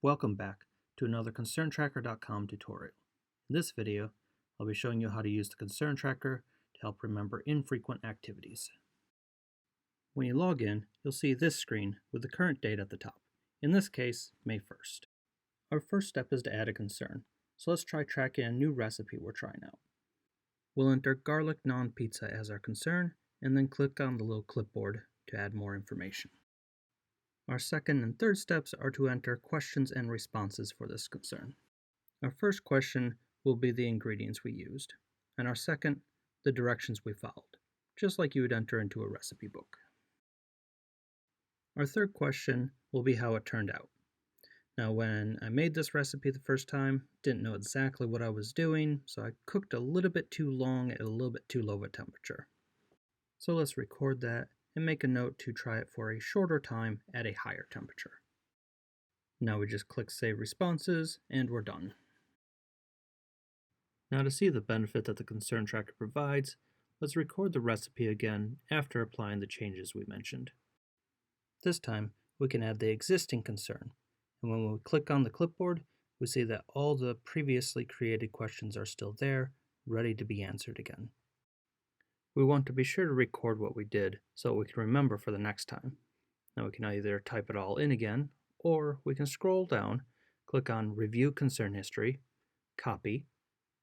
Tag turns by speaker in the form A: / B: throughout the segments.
A: Welcome back to another ConcernTracker.com tutorial. In this video, I'll be showing you how to use the Concern Tracker to help remember infrequent activities. When you log in, you'll see this screen with the current date at the top. In this case, May 1st. Our first step is to add a concern, so let's try tracking a new recipe we're trying out. We'll enter garlic naan pizza as our concern, and then click on the little clipboard to add more information. Our second and third steps are to enter questions and responses for this concern. Our first question will be the ingredients we used, and our second, the directions we followed, just like you would enter into a recipe book. Our third question will be how it turned out. Now, when I made this recipe the first time, didn't know exactly what I was doing, so I cooked a little bit too long at a little bit too low of a temperature. So let's record that and make a note to try it for a shorter time at a higher temperature. Now we just click Save Responses and we're done. Now to see the benefit that the Concern Tracker provides, let's record the recipe again after applying the changes we mentioned. This time we can add the existing concern, and when we click on the clipboard, we see that all the previously created questions are still there, ready to be answered again. We want to be sure to record what we did so we can remember for the next time. Now we can either type it all in again, or we can scroll down, click on Review Concern History, copy,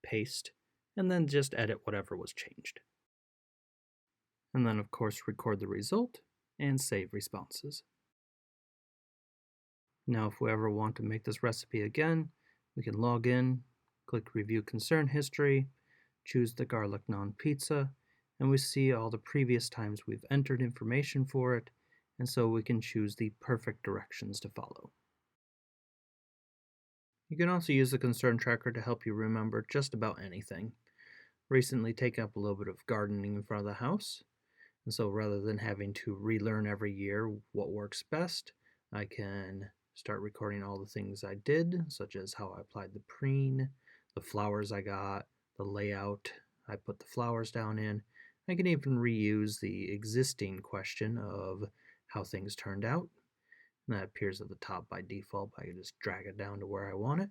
A: paste, and then just edit whatever was changed. And then of course record the result and save responses. Now if we ever want to make this recipe again, we can log in, click Review Concern History, choose the garlic naan pizza, and we see all the previous times we've entered information for it, and so we can choose the perfect directions to follow. You can also use the Concern Tracker to help you remember just about anything. Recently taken up a little bit of gardening in front of the house, and so rather than having to relearn every year what works best, I can start recording all the things I did, such as how I applied the preen, the flowers I got, the layout I put the flowers down in. I can even reuse the existing question of how things turned out. And that appears at the top by default. I can just drag it down to where I want it.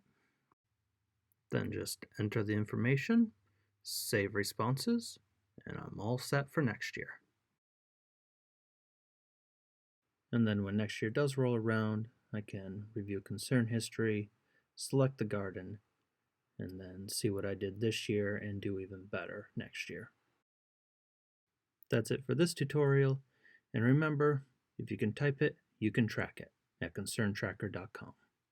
A: Then just enter the information, save responses, and I'm all set for next year. And then when next year does roll around, I can review concern history, select the garden, and then see what I did this year and do even better next year. That's it for this tutorial, and remember, if you can type it, you can track it at ConcernTracker.com.